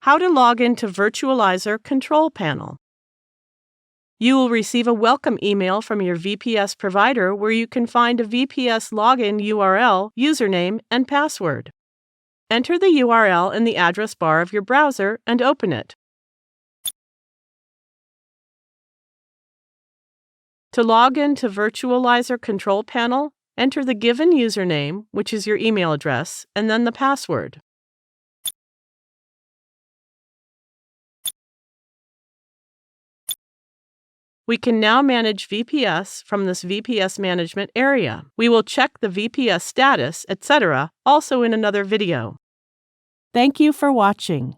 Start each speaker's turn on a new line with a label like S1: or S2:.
S1: How to log into Virtualizor control panel. You will receive a welcome email from your VPS provider where you can find a VPS login URL, username, and password. Enter the URL in the address bar of your browser and open it. To log into Virtualizor control panel, enter the given username, which is your email address, and then the password. We can now manage VPS from this VPS management area. We will check the VPS status, etc., also in another video. Thank you for watching.